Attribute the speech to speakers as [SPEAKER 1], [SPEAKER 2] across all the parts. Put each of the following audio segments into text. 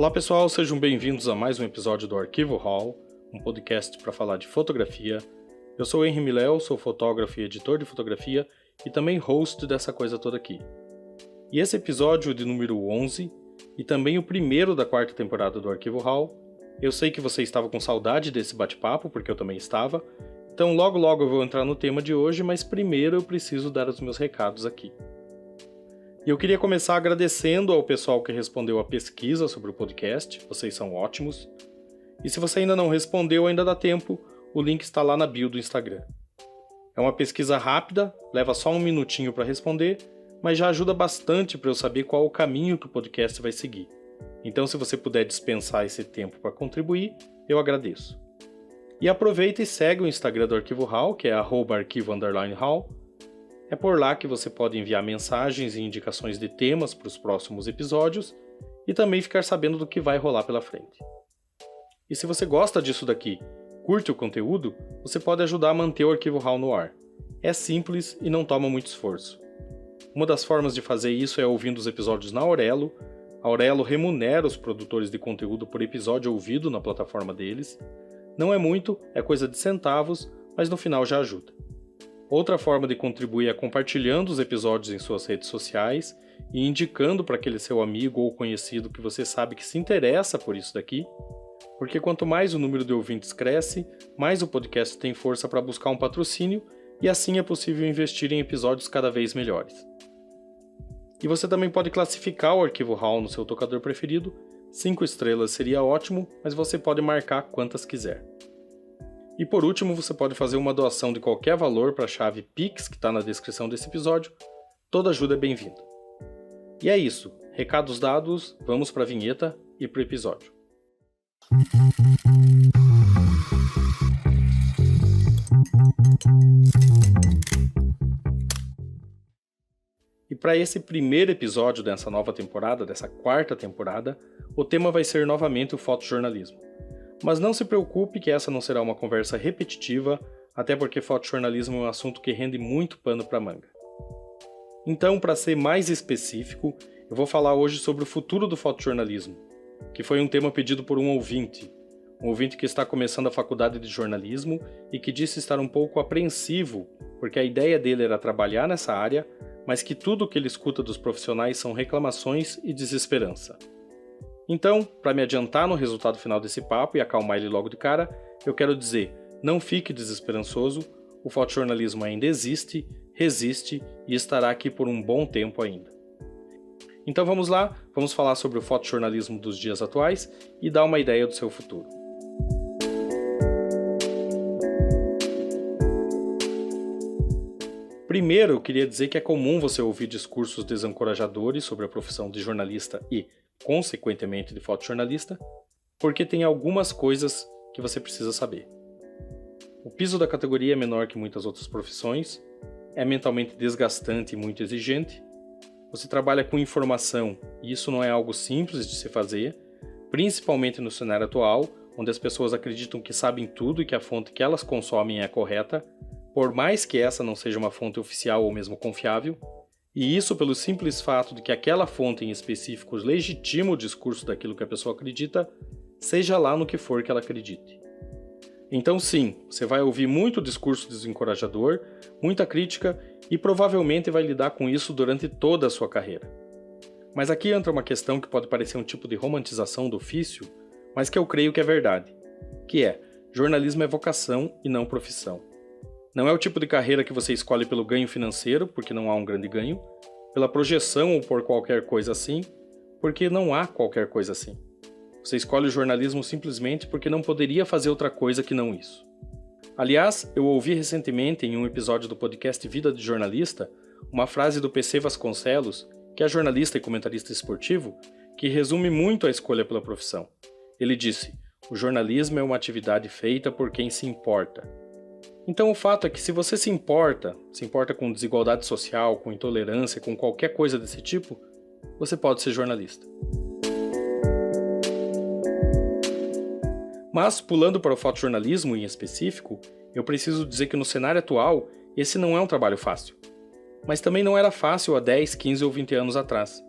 [SPEAKER 1] Olá pessoal, sejam bem-vindos a mais um episódio do Arquivo Hall, um podcast para falar de fotografia. Eu sou Henry Miléo, sou fotógrafo e editor de fotografia e também host dessa coisa toda aqui. E esse episódio de número 11 e também o primeiro da quarta temporada do Arquivo Hall. Eu sei que você estava com saudade desse bate-papo, porque eu também estava, então logo eu vou entrar no tema de hoje, mas primeiro eu preciso dar os meus recados aqui. E eu queria começar agradecendo ao pessoal que respondeu a pesquisa sobre o podcast, vocês são ótimos. E se você ainda não respondeu, ainda dá tempo, o link está lá na bio do Instagram. É uma pesquisa rápida, leva só um minutinho para responder, mas já ajuda bastante para eu saber qual o caminho que o podcast vai seguir. Então, se você puder dispensar esse tempo para contribuir, eu agradeço. E aproveita e segue o Instagram do Arquivo Hall, que é @arquivo_hall. É por lá que você pode enviar mensagens e indicações de temas para os próximos episódios e também ficar sabendo do que vai rolar pela frente. E se você gosta disso daqui, curte o conteúdo, você pode ajudar a manter o Arquivo Hall no ar. É simples e não toma muito esforço. Uma das formas de fazer isso é ouvindo os episódios na Aurelo. A Aurelo remunera os produtores de conteúdo por episódio ouvido na plataforma deles. Não é muito, é coisa de centavos, mas no final já ajuda. Outra forma de contribuir é compartilhando os episódios em suas redes sociais e indicando para aquele seu amigo ou conhecido que você sabe que se interessa por isso daqui, porque quanto mais o número de ouvintes cresce, mais o podcast tem força para buscar um patrocínio e assim é possível investir em episódios cada vez melhores. E você também pode classificar o Arquivo Hall no seu tocador preferido. 5 estrelas seria ótimo, mas você pode marcar quantas quiser. E por último, você pode fazer uma doação de qualquer valor para a chave Pix que está na descrição desse episódio. Toda ajuda é bem-vinda. E é isso. Recados dados, vamos para a vinheta e para o episódio. E para esse primeiro episódio dessa nova temporada, dessa quarta temporada, o tema vai ser novamente o fotojornalismo. Mas não se preocupe que essa não será uma conversa repetitiva, até porque fotojornalismo é um assunto que rende muito pano para manga. Então, para ser mais específico, eu vou falar hoje sobre o futuro do fotojornalismo, que foi um tema pedido por um ouvinte que está começando a faculdade de jornalismo e que disse estar um pouco apreensivo, porque a ideia dele era trabalhar nessa área, mas que tudo o que ele escuta dos profissionais são reclamações e desesperança. Então, para me adiantar no resultado final desse papo e acalmar ele logo de cara, eu quero dizer, não fique desesperançoso, o fotojornalismo ainda existe, resiste e estará aqui por um bom tempo ainda. Então vamos lá, vamos falar sobre o fotojornalismo dos dias atuais e dar uma ideia do seu futuro. Primeiro, eu queria dizer que é comum você ouvir discursos desencorajadores sobre a profissão de jornalista e, consequentemente, de fotojornalista, porque tem algumas coisas que você precisa saber. O piso da categoria é menor que muitas outras profissões, é mentalmente desgastante e muito exigente, você trabalha com informação e isso não é algo simples de se fazer, principalmente no cenário atual, onde as pessoas acreditam que sabem tudo e que a fonte que elas consomem é a correta, por mais que essa não seja uma fonte oficial ou mesmo confiável, e isso pelo simples fato de que aquela fonte em específico legitima o discurso daquilo que a pessoa acredita, seja lá no que for que ela acredite. Então sim, você vai ouvir muito discurso desencorajador, muita crítica e provavelmente vai lidar com isso durante toda a sua carreira. Mas aqui entra uma questão que pode parecer um tipo de romantização do ofício, mas que eu creio que é verdade, que é, jornalismo é vocação e não profissão. Não é o tipo de carreira que você escolhe pelo ganho financeiro, porque não há um grande ganho, pela projeção ou por qualquer coisa assim, porque não há qualquer coisa assim. Você escolhe o jornalismo simplesmente porque não poderia fazer outra coisa que não isso. Aliás, eu ouvi recentemente em um episódio do podcast Vida de Jornalista, uma frase do PC Vasconcelos, que é jornalista e comentarista esportivo, que resume muito a escolha pela profissão. Ele disse, o jornalismo é uma atividade feita por quem se importa. Então o fato é que se você se importa com desigualdade social, com intolerância, com qualquer coisa desse tipo, você pode ser jornalista. Mas, pulando para o fotojornalismo em específico, eu preciso dizer que no cenário atual, esse não é um trabalho fácil. Mas também não era fácil há 10, 15 ou 20 anos atrás.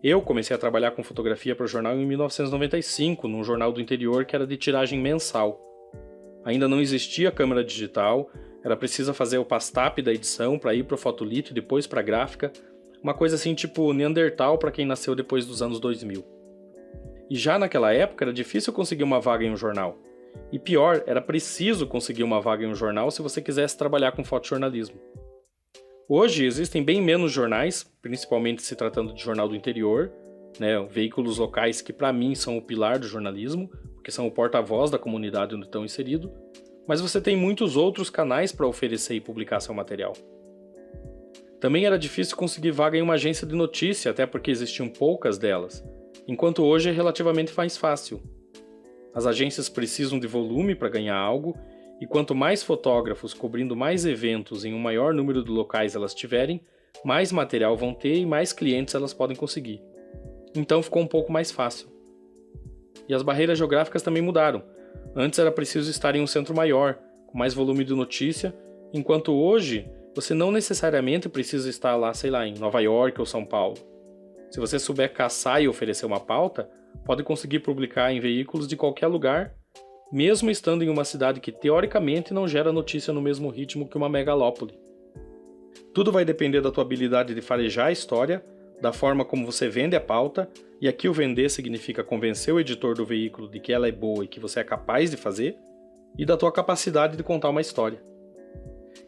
[SPEAKER 1] Eu comecei a trabalhar com fotografia para o jornal em 1995, num jornal do interior que era de tiragem mensal. Ainda não existia câmera digital, era preciso fazer o pastap da edição para ir para o fotolito e depois para a gráfica, uma coisa assim tipo Neandertal para quem nasceu depois dos anos 2000. E já naquela época era difícil conseguir uma vaga em um jornal. E pior, era preciso conseguir uma vaga em um jornal se você quisesse trabalhar com fotojornalismo. Hoje existem bem menos jornais, principalmente se tratando de jornal do interior, veículos locais que para mim são o pilar do jornalismo, porque são o porta-voz da comunidade onde estão inseridos, mas você tem muitos outros canais para oferecer e publicar seu material. Também era difícil conseguir vaga em uma agência de notícia, até porque existiam poucas delas, enquanto hoje é relativamente mais fácil. As agências precisam de volume para ganhar algo, e quanto mais fotógrafos cobrindo mais eventos em um maior número de locais elas tiverem, mais material vão ter e mais clientes elas podem conseguir. Então ficou um pouco mais fácil. E as barreiras geográficas também mudaram. Antes era preciso estar em um centro maior, com mais volume de notícia, enquanto hoje você não necessariamente precisa estar lá, em Nova York ou São Paulo. Se você souber caçar e oferecer uma pauta, pode conseguir publicar em veículos de qualquer lugar, mesmo estando em uma cidade que teoricamente não gera notícia no mesmo ritmo que uma megalópole. Tudo vai depender da tua habilidade de farejar a história, da forma como você vende a pauta, e aqui o vender significa convencer o editor do veículo de que ela é boa e que você é capaz de fazer, e da tua capacidade de contar uma história.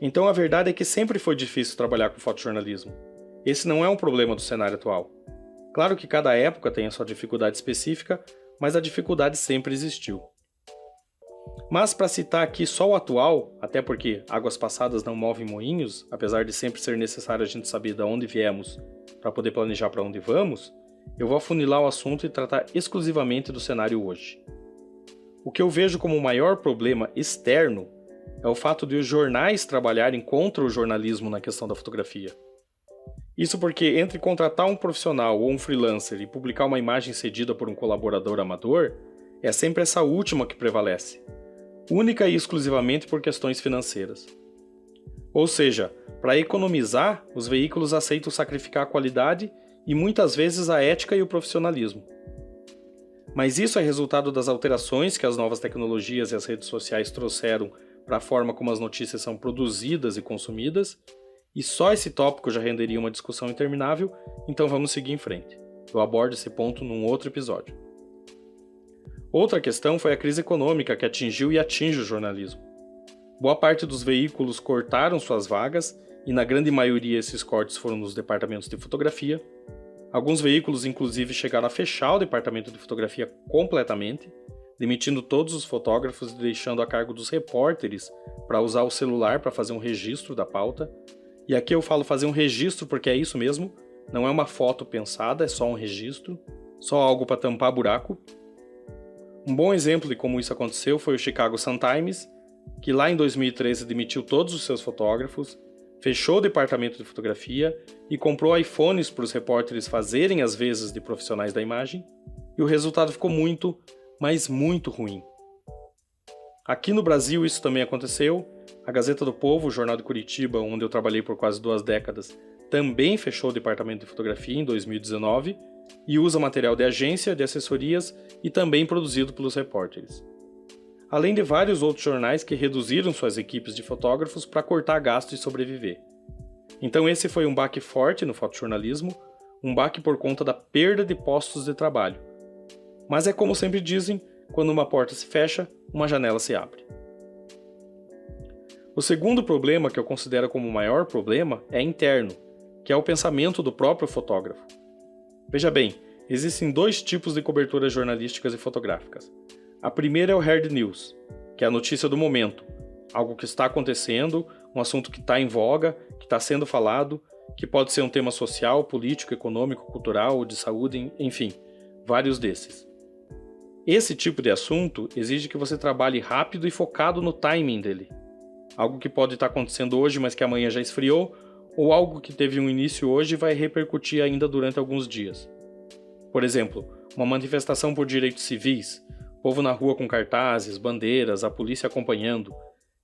[SPEAKER 1] Então a verdade é que sempre foi difícil trabalhar com fotojornalismo. Esse não é um problema do cenário atual. Claro que cada época tem a sua dificuldade específica, mas a dificuldade sempre existiu. Mas para citar aqui só o atual, até porque águas passadas não movem moinhos, apesar de sempre ser necessário a gente saber de onde viemos para poder planejar para onde vamos, eu vou afunilar o assunto e tratar exclusivamente do cenário hoje. O que eu vejo como o maior problema externo é o fato de os jornais trabalharem contra o jornalismo na questão da fotografia. Isso porque entre contratar um profissional ou um freelancer e publicar uma imagem cedida por um colaborador amador, é sempre essa última que prevalece, única e exclusivamente por questões financeiras. Ou seja, para economizar, os veículos aceitam sacrificar a qualidade e muitas vezes a ética e o profissionalismo. Mas isso é resultado das alterações que as novas tecnologias e as redes sociais trouxeram para a forma como as notícias são produzidas e consumidas, e só esse tópico já renderia uma discussão interminável, então vamos seguir em frente. Eu abordo esse ponto num outro episódio. Outra questão foi a crise econômica que atingiu e atinge o jornalismo. Boa parte dos veículos cortaram suas vagas, e na grande maioria esses cortes foram nos departamentos de fotografia. Alguns veículos inclusive chegaram a fechar o departamento de fotografia completamente, demitindo todos os fotógrafos e deixando a cargo dos repórteres para usar o celular para fazer um registro da pauta. E aqui eu falo fazer um registro porque é isso mesmo, não é uma foto pensada, é só um registro, só algo para tampar buraco. Um bom exemplo de como isso aconteceu foi o Chicago Sun-Times, que lá em 2013 demitiu todos os seus fotógrafos, fechou o departamento de fotografia e comprou iPhones para os repórteres fazerem as vezes de profissionais da imagem, e o resultado ficou muito, mas muito ruim. Aqui no Brasil isso também aconteceu. A Gazeta do Povo, o jornal de Curitiba, onde eu trabalhei por quase 2 décadas, também fechou o departamento de fotografia em 2019 e usa material de agência, de assessorias e também produzido pelos repórteres. Além de vários outros jornais que reduziram suas equipes de fotógrafos para cortar gasto e sobreviver. Então esse foi um baque forte no fotojornalismo, um baque por conta da perda de postos de trabalho. Mas é como sempre dizem, quando uma porta se fecha, uma janela se abre. O segundo problema que eu considero como o maior problema é interno, que é o pensamento do próprio fotógrafo. Veja bem, existem 2 tipos de coberturas jornalísticas e fotográficas. A primeira é o hard news, que é a notícia do momento, algo que está acontecendo, um assunto que está em voga, que está sendo falado, que pode ser um tema social, político, econômico, cultural, de saúde, enfim, vários desses. Esse tipo de assunto exige que você trabalhe rápido e focado no timing dele. Algo que pode estar acontecendo hoje, mas que amanhã já esfriou, ou algo que teve um início hoje e vai repercutir ainda durante alguns dias. Por exemplo, uma manifestação por direitos civis, povo na rua com cartazes, bandeiras, a polícia acompanhando.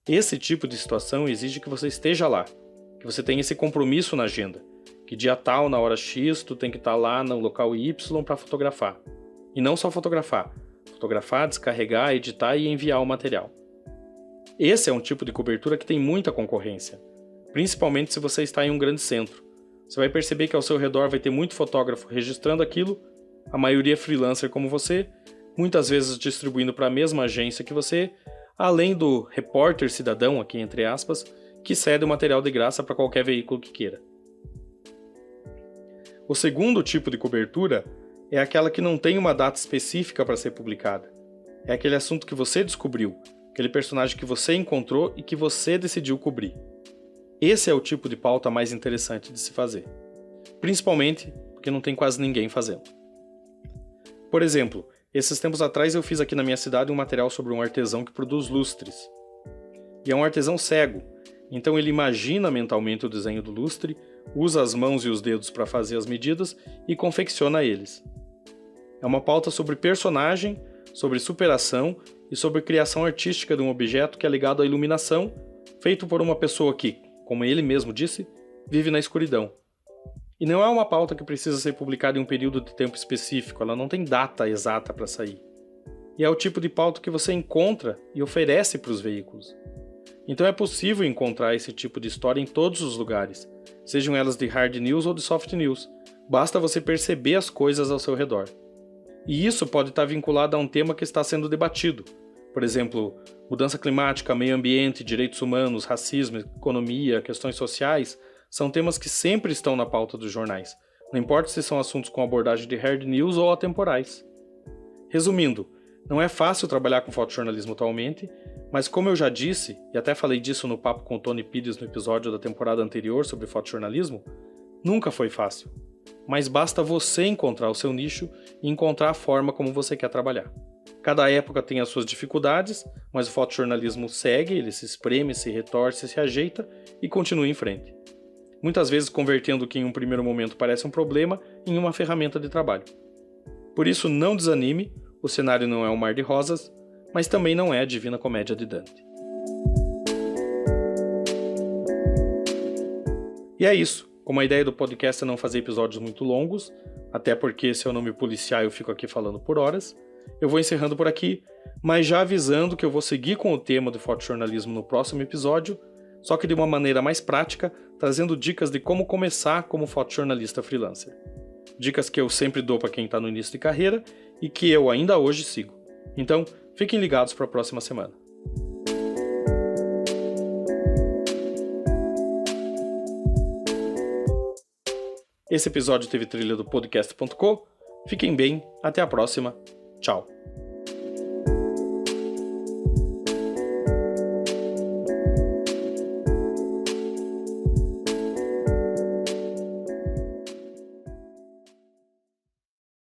[SPEAKER 1] Esse tipo de situação exige que você esteja lá, que você tenha esse compromisso na agenda, que que dia tal, na hora X, tu tem que estar lá no local Y para fotografar. E não só fotografar, descarregar, editar e enviar o material. Esse é um tipo de cobertura que tem muita concorrência, principalmente se você está em um grande centro. Você vai perceber que ao seu redor vai ter muito fotógrafo registrando aquilo, a maioria freelancer como você, muitas vezes distribuindo para a mesma agência que você, além do repórter cidadão, aqui entre aspas, que cede o material de graça para qualquer veículo que queira. O segundo tipo de cobertura é aquela que não tem uma data específica para ser publicada. É aquele assunto que você descobriu, aquele personagem que você encontrou e que você decidiu cobrir. Esse é o tipo de pauta mais interessante de se fazer, principalmente porque não tem quase ninguém fazendo. Por exemplo, esses tempos atrás eu fiz aqui na minha cidade um material sobre um artesão que produz lustres. E é um artesão cego, então ele imagina mentalmente o desenho do lustre, usa as mãos e os dedos para fazer as medidas e confecciona eles. É uma pauta sobre personagem, sobre superação e sobre criação artística de um objeto que é ligado à iluminação, feito por uma pessoa que, como ele mesmo disse, vive na escuridão. E não é uma pauta que precisa ser publicada em um período de tempo específico, ela não tem data exata para sair. E é o tipo de pauta que você encontra e oferece para os veículos. Então é possível encontrar esse tipo de história em todos os lugares, sejam elas de hard news ou de soft news. Basta você perceber as coisas ao seu redor. E isso pode estar vinculado a um tema que está sendo debatido. Por exemplo, mudança climática, meio ambiente, direitos humanos, racismo, economia, questões sociais, são temas que sempre estão na pauta dos jornais. Não importa se são assuntos com abordagem de hard news ou atemporais. Resumindo, não é fácil trabalhar com fotojornalismo atualmente, mas como eu já disse, e até falei disso no papo com o Tony Pires no episódio da temporada anterior sobre fotojornalismo, nunca foi fácil. Mas basta você encontrar o seu nicho e encontrar a forma como você quer trabalhar. Cada época tem as suas dificuldades, mas o fotojornalismo segue, ele se espreme, se retorce, se ajeita e continua em frente. Muitas vezes convertendo o que em um primeiro momento parece um problema em uma ferramenta de trabalho. Por isso não desanime, o cenário não é um mar de rosas, mas também não é a Divina Comédia de Dante. E é isso. Como a ideia do podcast é não fazer episódios muito longos, até porque se eu não me policiar eu fico aqui falando por horas, eu vou encerrando por aqui, mas já avisando que eu vou seguir com o tema do fotojornalismo no próximo episódio, só que de uma maneira mais prática, trazendo dicas de como começar como fotojornalista freelancer. Dicas que eu sempre dou para quem está no início de carreira e que eu ainda hoje sigo. Então, fiquem ligados para a próxima semana. Esse episódio teve trilha do podcast.co. Fiquem bem, até a próxima. Tchau.